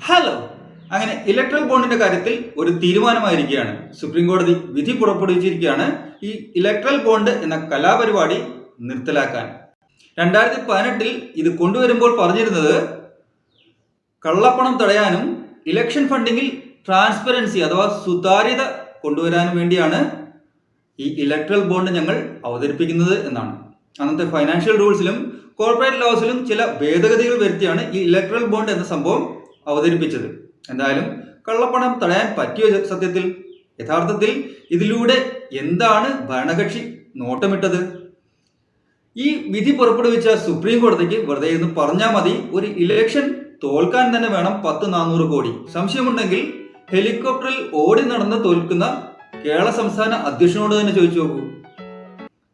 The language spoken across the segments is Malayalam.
ഹലോ. അങ്ങനെ ഇലക്ട്രൽ ബോണ്ടിന്റെ കാര്യത്തിൽ ഒരു തീരുമാനമായിരിക്കുകയാണ്. സുപ്രീം കോടതി വിധി പുറപ്പെടുവിച്ചിരിക്കുകയാണ് ഈ ഇലക്ട്രൽ ബോണ്ട് എന്ന കലാപരിപാടി നിർത്തലാക്കാൻ. 2018 ഇത് കൊണ്ടുവരുമ്പോൾ പറഞ്ഞിരുന്നത് കള്ളപ്പണം തടയാനും ഇലക്ഷൻ ഫണ്ടിങ്ങിൽ ട്രാൻസ്പെറൻസി അഥവാ സുതാര്യത കൊണ്ടുവരാനും വേണ്ടിയാണ് ഈ ഇലക്ട്രൽ ബോണ്ട് ഞങ്ങൾ അവതരിപ്പിക്കുന്നത് എന്നാണ്. അന്നത്തെ ഫൈനാൻഷ്യൽ റൂൾസിലും കോർപ്പറേറ്റ് ലോസിലും ചില ഭേദഗതികൾ വരുത്തിയാണ് ഈ ഇലക്ട്രൽ ബോണ്ട് എന്ന സംഭവം അവതരിപ്പിച്ചത്. എന്തായാലും കള്ളപ്പണം തടയാൻ പറ്റിയോ? യഥാർത്ഥത്തിൽ ഇതിലൂടെ എന്താണ് ഭരണകക്ഷി നോട്ടമിട്ടത്? ഈ വിധി പുറപ്പെടുവിച്ച സുപ്രീം കോടതിക്ക് വെറുതെ എന്ന് പറഞ്ഞാൽ മതി, ഒരു ഇലക്ഷൻ തോൽക്കാൻ തന്നെ വേണം 10-400 കോടി. സംശയമുണ്ടെങ്കിൽ ഹെലികോപ്റ്ററിൽ ഓടി നടന്ന് തോൽക്കുന്ന കേരള സംസ്ഥാന അധ്യക്ഷനോട് തന്നെ ചോദിച്ചു നോക്കൂ.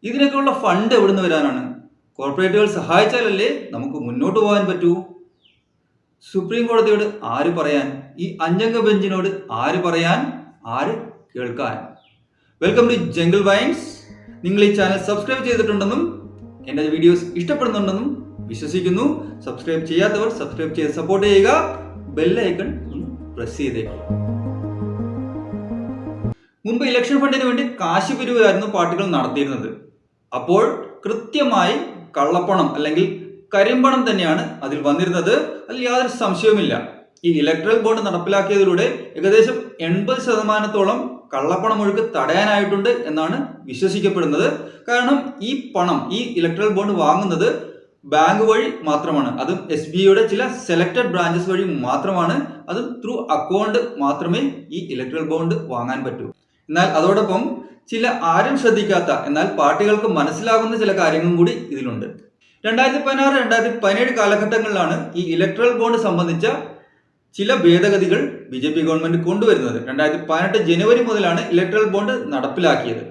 ഇതിനൊക്കെയുള്ള ഫണ്ട് എവിടുന്ന് വരാനാണ്? കോർപ്പറേറ്റുകൾ സഹായിച്ചാലല്ലേ നമുക്ക് മുന്നോട്ട് പോകാൻ പറ്റൂ. സുപ്രീം കോടതിയോട് ആര് പറയാൻ? ഈ അഞ്ചംഗ ബെഞ്ചിനോട് ആര് പറയാൻ? ആര് കേൾക്കാൻ? Welcome to Jungle Wines. നിങ്ങൾ ഈ ചാനൽ സബ്സ്ക്രൈബ് ചെയ്തിട്ടുണ്ടെന്നും എൻ്റെ വീഡിയോസ് ഇഷ്ടപ്പെടുന്നുണ്ടെന്നും വിശ്വസിക്കുന്നു. സബ്സ്ക്രൈബ് ചെയ്യാത്തവർ സബ്സ്ക്രൈബ് ചെയ്ത് സപ്പോർട്ട് ചെയ്യുക. ബെല്ലൈക്കൺ ഒന്ന് പ്രസ് ചെയ്തേക്കും. മുമ്പ് ഇലക്ഷൻ ഫണ്ടിന് വേണ്ടി കാശ് പിരിവായിരുന്നു പാർട്ടികൾ നടത്തിയിരുന്നത്. അപ്പോൾ കൃത്യമായി കള്ളപ്പണം അല്ലെങ്കിൽ കരിമ്പണം തന്നെയാണ് അതിൽ വന്നിരുന്നത്. അതിൽ യാതൊരു സംശയവുമില്ല. ഈ ഇലക്ട്രൽ ബോണ്ട് നടപ്പിലാക്കിയതിലൂടെ ഏകദേശം 80% കള്ളപ്പണം ഒഴുക്ക് തടയാനായിട്ടുണ്ട് എന്നാണ് വിശ്വസിക്കപ്പെടുന്നത്. കാരണം ഈ പണം, ഈ ഇലക്ട്രൽ ബോണ്ട് വാങ്ങുന്നത് ബാങ്ക് വഴി മാത്രമാണ്. അതും SBIയുടെ ചില സെലക്ടഡ് ബ്രാഞ്ചസ് വഴി മാത്രമാണ്. അതും ത്രൂ അക്കൗണ്ട് മാത്രമേ ഈ ഇലക്ട്രൽ ബോണ്ട് വാങ്ങാൻ പറ്റൂ. എന്നാൽ അതോടൊപ്പം ചില ആരും ശ്രദ്ധിക്കാത്ത എന്നാൽ പാർട്ടികൾക്ക് മനസ്സിലാകുന്ന ചില കാര്യങ്ങളും കൂടി ഇതിലുണ്ട്. 2016-2017 കാലഘട്ടങ്ങളിലാണ് ഈ ഇലക്ട്രൽ ബോണ്ട് സംബന്ധിച്ച ചില ഭേദഗതികൾ BJP ഗവൺമെന്റ് കൊണ്ടുവരുന്നത്. 2018 ജനുവരി മുതലാണ് ഇലക്ട്രൽ ബോണ്ട് നടപ്പിലാക്കിയത്.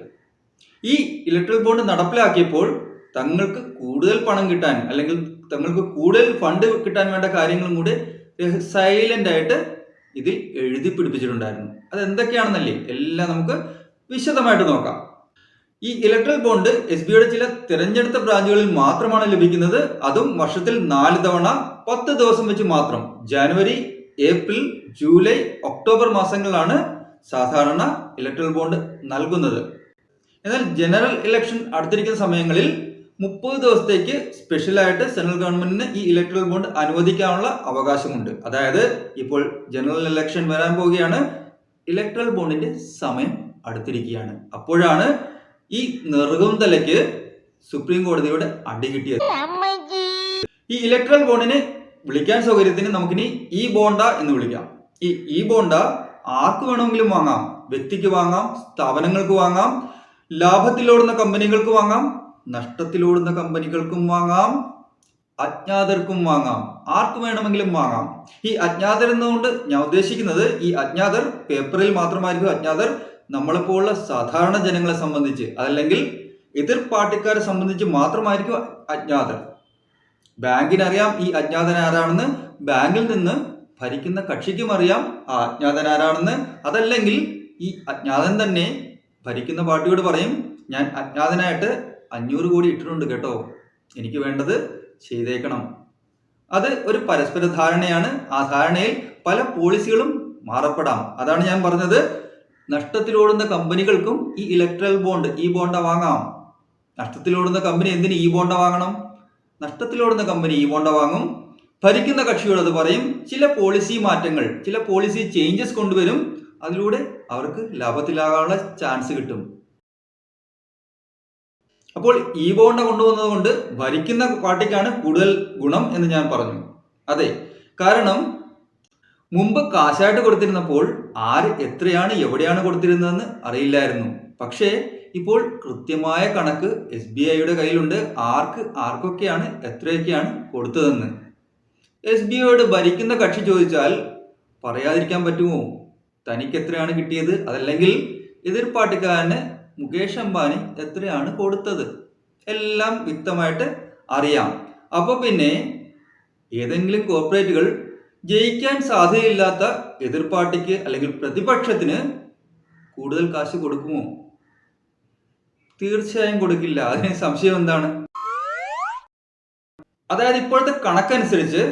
ഈ ഇലക്ട്രൽ ബോണ്ട് നടപ്പിലാക്കിയപ്പോൾ തങ്ങൾക്ക് കൂടുതൽ പണം കിട്ടാൻ അല്ലെങ്കിൽ തങ്ങൾക്ക് കൂടുതൽ ഫണ്ട് കിട്ടാൻ വേണ്ട കാര്യങ്ങളും കൂടെ സൈലന്റ് ആയിട്ട് ഇതിൽ എഴുതി പിടിപ്പിച്ചിട്ടുണ്ടായിരുന്നു. അത് എന്തൊക്കെയാണെന്നല്ലേ എല്ലാം നമുക്ക് വിശദമായിട്ട് നോക്കാം. ഈ ഇലക്ട്രൽ ബോണ്ട് SBIയുടെ ചില തിരഞ്ഞെടുത്ത ബ്രാഞ്ചുകളിൽ മാത്രമാണ് ലഭിക്കുന്നത്. അതും വർഷത്തിൽ 4 തവണ 10 ദിവസം വെച്ച് മാത്രം. ജനുവരി, ഏപ്രിൽ, ജൂലൈ, ഒക്ടോബർ മാസങ്ങളിലാണ് സാധാരണ ഇലക്ട്രൽ ബോണ്ട് നൽകുന്നത്. എന്നാൽ ജനറൽ ഇലക്ഷൻ അടുത്തിരിക്കുന്ന സമയങ്ങളിൽ 30 ദിവസത്തേക്ക് സ്പെഷ്യലായിട്ട് സെൻട്രൽ ഗവൺമെന്റിന് ഈ ഇലക്ട്രൽ ബോണ്ട് അനുവദിക്കാനുള്ള അവകാശമുണ്ട്. അതായത് ഇപ്പോൾ ജനറൽ ഇലക്ഷൻ വരാൻ പോവുകയാണ്. ഇലക്ട്രൽ ബോണ്ടിന്റെ സമയം അടുത്തിരിക്കുകയാണ്. അപ്പോഴാണ് ഈ നെറുകുന്തലയ്ക്ക് സുപ്രീം കോടതിയുടെ അടി കിട്ടിയത്. ഈ ഇലക്ട്രൽ ബോണ്ടിനെ വിളിക്കാൻ സൗകര്യത്തിന് നമുക്കിനി ഈ ബോണ്ട എന്ന് വിളിക്കാം. ഈ ബോണ്ട ആർക്ക് വേണമെങ്കിലും വാങ്ങാം. വ്യക്തിക്ക് വാങ്ങാം, സ്ഥാപനങ്ങൾക്ക് വാങ്ങാം, ലാഭത്തിലോടുന്ന കമ്പനികൾക്ക് വാങ്ങാം, നഷ്ടത്തിലോടുന്ന കമ്പനികൾക്കും വാങ്ങാം, അജ്ഞാതർക്കും വാങ്ങാം. ആർക്ക് വേണമെങ്കിലും വാങ്ങാം. ഈ അജ്ഞാതർ എന്നുകൊണ്ട് ഞാൻ ഉദ്ദേശിക്കുന്നത് ഈ അജ്ഞാതർ പേപ്പറിൽ മാത്രമായിരിക്കും അജ്ഞാതർ. നമ്മളെപ്പോലുള്ള സാധാരണ ജനങ്ങളെ സംബന്ധിച്ച് അതല്ലെങ്കിൽ എതിർ പാർട്ടിക്കാരെ സംബന്ധിച്ച് മാത്രമായിരിക്കും അജ്ഞാതർ. ബാങ്കിനറിയാം ഈ അജ്ഞാതൻ ആരാണെന്ന്, ബാങ്കിൽ നിന്ന് ഭരിക്കുന്ന കക്ഷിക്കും അറിയാം ആ അജ്ഞാതൻ ആരാണെന്ന്. അതല്ലെങ്കിൽ ഈ അജ്ഞാതൻ തന്നെ ഭരിക്കുന്ന പാർട്ടിയോട് പറയും, ഞാൻ അജ്ഞാതനായിട്ട് 500 കോടി ഇട്ടിട്ടുണ്ട് കേട്ടോ, എനിക്ക് വേണ്ടത് ചെയ്തേക്കണം. അത് ഒരു പരസ്പര ധാരണയാണ്. ആ ധാരണയിൽ പല പോളിസികളും മാറപ്പെടാം. അതാണ് ഞാൻ പറഞ്ഞത്, നഷ്ടത്തിലോടുന്ന കമ്പനികൾക്കും ഈ ഇലക്ട്രൽ ബോണ്ട്, ഈ ബോണ്ട വാങ്ങാം. നഷ്ടത്തിലോടുന്ന കമ്പനി എന്തിന് ഈ ബോണ്ട വാങ്ങണം? നഷ്ടത്തിലോടുന്ന കമ്പനി ഈ ബോണ്ട വാങ്ങും. ഭരിക്കുന്ന കക്ഷിയോട് അത് പറയും. ചില പോളിസി മാറ്റങ്ങൾ, ചില പോളിസി ചേഞ്ചസ് കൊണ്ടുവരും. അതിലൂടെ അവർക്ക് ലാഭത്തിലാകാനുള്ള ചാൻസ് കിട്ടും. അപ്പോൾ ഈ ബോണ്ട കൊണ്ടുവന്നത് കൊണ്ട് ഭരിക്കുന്ന പാർട്ടിക്കാണ് കൂടുതൽ ഗുണം എന്ന് ഞാൻ പറഞ്ഞു. അതെ, കാരണം മുമ്പ് കാശായിട്ട് കൊടുത്തിരുന്നപ്പോൾ ആര് എത്രയാണ് എവിടെയാണ് കൊടുത്തിരുന്നതെന്ന് അറിയില്ലായിരുന്നു. പക്ഷേ ഇപ്പോൾ കൃത്യമായ കണക്ക് SBIയുടെ കയ്യിലുണ്ട്. ആർക്കൊക്കെയാണ് എത്രയൊക്കെയാണ് കൊടുത്തതെന്ന്. SBIയോട് ഭരിക്കുന്ന കക്ഷി ചോദിച്ചാൽ പറയാതിരിക്കാൻ പറ്റുമോ തനിക്ക് എത്രയാണ് കിട്ടിയത്? അതല്ലെങ്കിൽ എതിർ പാർട്ടിക്കാരന് മുകേഷ് അംബാനി എത്രയാണ് കൊടുത്തത്? എല്ലാം വ്യക്തമായിട്ട് അറിയാം. അപ്പോൾ പിന്നെ ഏതെങ്കിലും കോർപ്പറേറ്റുകൾ ജയിക്കാൻ സാധ്യതയില്ലാത്ത എതിർ പാർട്ടിക്ക് അല്ലെങ്കിൽ പ്രതിപക്ഷത്തിന് കൂടുതൽ കാശ് കൊടുക്കുമോ? തീർച്ചയായും കൊടുക്കില്ല. അതിന് സംശയം എന്താണ്? അതായത് ഇപ്പോഴത്തെ കണക്കനുസരിച്ച്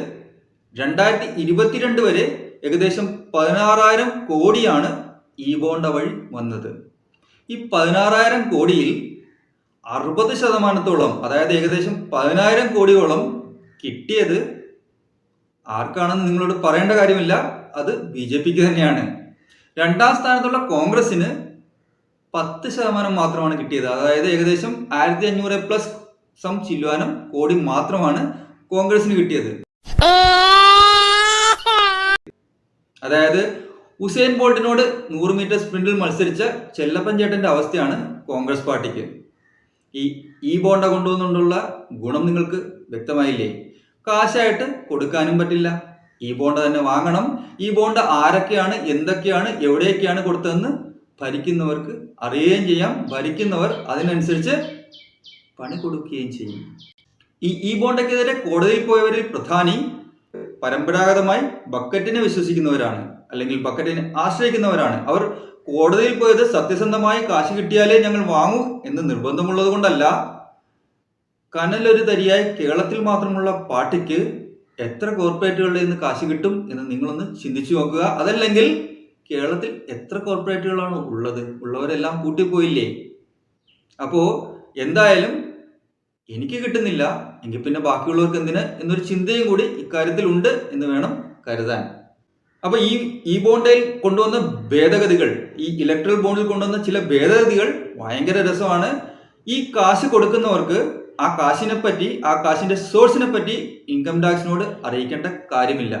2022 വരെ ഏകദേശം 16,000 കോടിയാണ് ഈ ബോണ്ട വഴി വന്നത്. ഈ 16,000 കോടിയിൽ 60%, അതായത് ഏകദേശം 10,000 കോടിയോളം കിട്ടിയത് ആർക്കാണെന്ന് നിങ്ങളോട് പറയേണ്ട കാര്യമില്ല, അത് BJPക്ക് തന്നെയാണ്. രണ്ടാം സ്ഥാനത്തുള്ള കോൺഗ്രസിന് 10% മാത്രമാണ് കിട്ടിയത്. അതായത് ഏകദേശം 1,500 പ്ലസ് സം ചില്ലുവാനം കോടി മാത്രമാണ് കോൺഗ്രസിന് കിട്ടിയത്. അതായത് ഉസൈൻ ബോൾട്ടിനോട് 100 മീറ്റർ സ്പ്രിന്റിൽ മത്സരിച്ച ചെല്ലപ്പൻ ചേട്ടന്റെ അവസ്ഥയാണ് കോൺഗ്രസ് പാർട്ടിക്ക്. ഈ ബോണ്ട കൊണ്ടുവന്നുകൊണ്ടുള്ള ഗുണം നിങ്ങൾക്ക് വ്യക്തമായില്ലേ? കാശായിട്ട് കൊടുക്കാനും പറ്റില്ല, ഈ ബോണ്ട തന്നെ വാങ്ങണം. ഈ ബോണ്ട ആരൊക്കെയാണ്, എന്തൊക്കെയാണ്, എവിടെയൊക്കെയാണ് കൊടുത്തതെന്ന് ഭരിക്കുന്നവർക്ക് അറിയുകയും ചെയ്യാം. ഭരിക്കുന്നവർ അതിനനുസരിച്ച് പണി കൊടുക്കുകയും ചെയ്യും. ഈ ബോണ്ടയ്ക്കെതിരെ കോടതിയിൽ പോയവരിൽ പ്രധാനി പരമ്പരാഗതമായി ബക്കറ്റിനെ വിശ്വസിക്കുന്നവരാണ്, അല്ലെങ്കിൽ ബക്കറ്റിനെ ആശ്രയിക്കുന്നവരാണ്. അവർ കോടതിയിൽ പോയത് സത്യസന്ധമായി കാശ് കിട്ടിയാലേ ഞങ്ങൾ വാങ്ങൂ എന്ന് നിർബന്ധമുള്ളത് കൊണ്ടല്ല. കനലൊരു തരിയായി കേരളത്തിൽ മാത്രമുള്ള പാർട്ടിക്ക് എത്ര കോർപ്പറേറ്റുകളുടെ നിന്ന് കാശ് കിട്ടും എന്ന് നിങ്ങളൊന്ന് ചിന്തിച്ചു നോക്കുക. അതല്ലെങ്കിൽ കേരളത്തിൽ എത്ര കോർപ്പറേറ്റുകളാണ് ഉള്ളവരെല്ലാം കൂട്ടിപ്പോയില്ലേ? അപ്പോൾ എന്തായാലും എനിക്ക് കിട്ടുന്നില്ല എങ്കിൽ പിന്നെ ബാക്കിയുള്ളവർക്ക് എന്തിന് എന്നൊരു ചിന്തയും കൂടി ഇക്കാര്യത്തിൽ ഉണ്ട് എന്ന് വേണം കരുതാൻ. അപ്പൊ ഈ ബോണ്ടിൽ കൊണ്ടുവന്ന ഭേദഗതികൾ, ഈ ഇലക്ട്രൽ ബോണ്ടിൽ കൊണ്ടുവന്ന ചില ഭേദഗതികൾ ഭയങ്കര രസമാണ്. ഈ കാശ് കൊടുക്കുന്നവർക്ക് ആ കാശിനെ പറ്റി, ആ കാശിന്റെ സോഴ്സിനെ പറ്റി ഇൻകം ടാക്സിനോട് അറിയിക്കേണ്ട കാര്യമില്ല.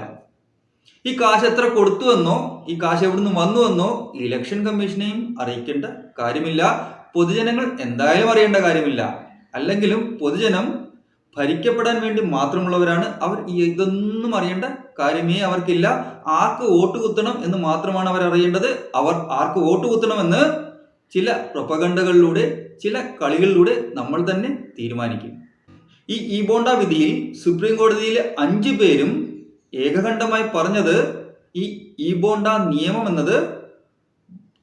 ഈ കാശ് എത്ര കൊടുത്തുവെന്നോ, ഈ കാശ് എവിടുന്ന് വന്നുവെന്നോ ഇലക്ഷൻ കമ്മീഷനെയും അറിയിക്കേണ്ട കാര്യമില്ല. പൊതുജനങ്ങൾ എന്തായാലും അറിയേണ്ട കാര്യമില്ല. അല്ലെങ്കിലും പൊതുജനം ഭരിക്കപ്പെടാൻ വേണ്ടി മാത്രമുള്ളവരാണ്. അവർ ഇതൊന്നും അറിയേണ്ട കാര്യമേ അവർക്കില്ല. ആർക്ക് വോട്ട് കുത്തണം എന്ന് മാത്രമാണ് അവർ അറിയേണ്ടത്. അവർ ആർക്ക് വോട്ട് കുത്തണമെന്ന് ചില പ്രൊപ്പഗണ്ടകളിലൂടെ, ചില കളികളിലൂടെ നമ്മൾ തന്നെ തീരുമാനിക്കും. ഈ ബോണ്ട വിധിയിൽ സുപ്രീം കോടതിയിൽ 5 പേരും ഏകകണ്ഠമായി പറഞ്ഞത് ഈ ബോണ്ട നിയമം എന്നത്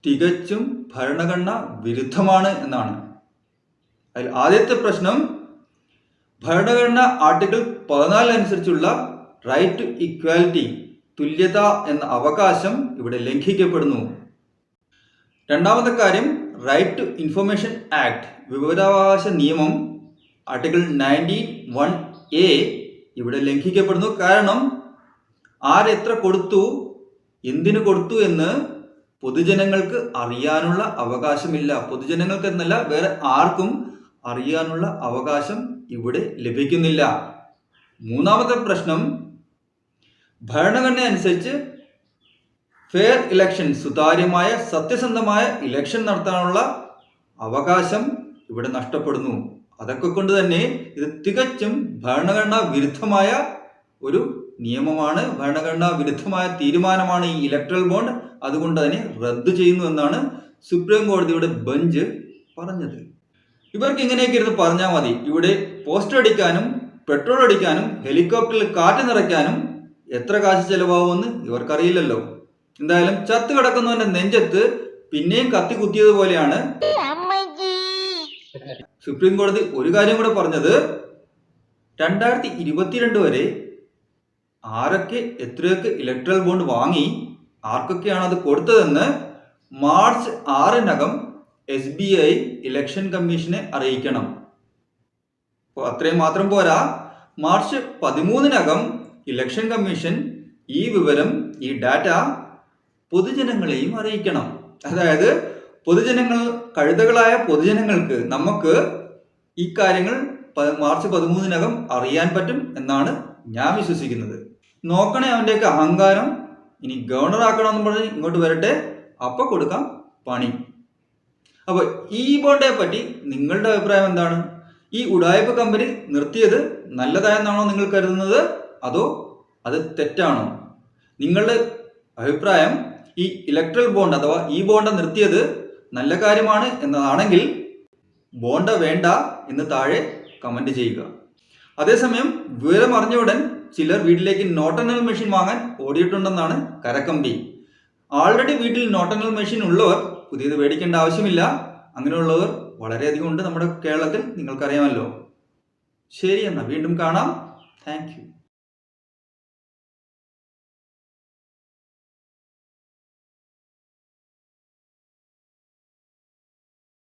തികച്ചും ഭരണഘടനാ വിരുദ്ധമാണ് എന്നാണ്. അതിൽ ആദ്യത്തെ പ്രശ്നം, ഭരണഘടന ആർട്ടിക്കിൾ 14 അനുസരിച്ചുള്ള റൈറ്റ് ടു ഇക്വാലിറ്റി, തുല്യത എന്ന അവകാശം ഇവിടെ ലംഘിക്കപ്പെടുന്നു. രണ്ടാമത്തെ കാര്യം, റൈറ്റ് ടു ഇൻഫർമേഷൻ ആക്ട്, വിവരാവകാശ നിയമം ആർട്ടിക്കിൾ 91A ഇവിടെ ലംഘിക്കപ്പെടുന്നു. കാരണം ആരെത്ര കൊടുത്തു, എന്തിനു കൊടുത്തു എന്ന് പൊതുജനങ്ങൾക്ക് അറിയാനുള്ള അവകാശമില്ല. പൊതുജനങ്ങൾക്ക് എന്നല്ല, വേറെ ആർക്കും അറിയാനുള്ള അവകാശം ഇവിടെ ലഭിക്കുന്നില്ല. മൂന്നാമത്തെ പ്രശ്നം, ഭരണഘടന അനുസരിച്ച് ഫെയർ ഇലക്ഷൻ, സുതാര്യമായ സത്യസന്ധമായ ഇലക്ഷൻ നടത്താനുള്ള അവകാശം ഇവിടെ നഷ്ടപ്പെടുന്നു. അതൊക്കെ കൊണ്ട് തന്നെ ഇത് തികച്ചും ഭരണഘടനാ വിരുദ്ധമായ ഒരു നിയമമാണ്, ഭരണഘടനാ വിരുദ്ധമായ തീരുമാനമാണ് ഈ ഇലക്ട്രൽ ബോണ്ട്. അതുകൊണ്ട് തന്നെ റദ്ദു ചെയ്യുന്നു എന്നാണ് സുപ്രീം കോടതിയുടെ ബെഞ്ച് പറഞ്ഞത്. ഇവർക്ക് ഇങ്ങനെയൊക്കെ ഇരുന്ന് പറഞ്ഞാൽ മതി. ഇവിടെ പോസ്റ്റർ അടിക്കാനും പെട്രോൾ അടിക്കാനും ഹെലികോപ്റ്ററിൽ കാറ്റ് നിറയ്ക്കാനും എത്ര കാശ് ചെലവാകുമെന്ന് ഇവർക്കറിയില്ലല്ലോ. എന്തായാലും ചത്ത് കിടക്കുന്നവന്റെ നെഞ്ചത്ത് പിന്നെയും കത്തി കുത്തിയതുപോലെയാണ് സുപ്രീം കോടതി ഒരു കാര്യം കൂടെ പറഞ്ഞത്. 2022 വരെ ആരൊക്കെ എത്രയൊക്കെ ഇലക്ട്രൽ ബോണ്ട് വാങ്ങി, ആർക്കൊക്കെയാണ് അത് കൊടുത്തതെന്ന് മാർച്ച് 6-നകം SBI ഇലക്ഷൻ കമ്മീഷനെ അറിയിക്കണം. അപ്പോൾ അത്രയും മാത്രം പോരാ, മാർച്ച് 13-നകം ഇലക്ഷൻ കമ്മീഷൻ ഈ വിവരം, ഈ ഡാറ്റ പൊതുജനങ്ങളെയും അറിയിക്കണം. അതായത് പൊതുജനങ്ങൾ, കഴുതകളായ പൊതുജനങ്ങൾക്ക്, നമുക്ക് ഈ കാര്യങ്ങൾ മാർച്ച് 13-നകം അറിയാൻ പറ്റും എന്നാണ് ഞാൻ വിശ്വസിക്കുന്നത്. നോക്കണേ അവൻ്റെയൊക്കെ അഹങ്കാരം. ഇനി ഗവർണർ ആക്കണമെന്ന് പറഞ്ഞ് ഇങ്ങോട്ട് വരട്ടെ, അപ്പം കൊടുക്കാം പണി. അപ്പോൾ ഈ ബോണ്ടയെ പറ്റി നിങ്ങളുടെ അഭിപ്രായം എന്താണ്? ഈ ഉഡായിപ്പ് കമ്പനി നിർത്തിയത് നല്ലതായെന്നാണോ നിങ്ങൾ കരുതുന്നത്, അതോ അത് തെറ്റാണോ? നിങ്ങളുടെ അഭിപ്രായം ഈ ഇലക്ട്രൽ ബോണ്ട് അഥവാ ഈ ബോണ്ട നിർത്തിയത് നല്ല കാര്യമാണ് എന്നതാണെങ്കിൽ ബോണ്ട വേണ്ട എന്ന് താഴെ കമന്റ് ചെയ്യുക. അതേസമയം വിവരം അറിഞ്ഞ ഉടൻ ചിലർ വീട്ടിലേക്ക് നോട്ടെണ്ണൽ മെഷീൻ വാങ്ങാൻ ഓടിയിട്ടുണ്ടെന്നാണ് കരക്കമ്പി. ആൾറെഡി വീട്ടിൽ നോട്ടെണ്ണൽ മെഷീൻ ഉള്ളവർ പുതിയത് മേടിക്കേണ്ട ആവശ്യമില്ല. അങ്ങനെയുള്ളവർ വളരെയധികം ഉണ്ട് നമ്മുടെ കേരളത്തിൽ, നിങ്ങൾക്കറിയാമല്ലോ. ശരി, എന്നാൽ വീണ്ടും കാണാം. Thank you.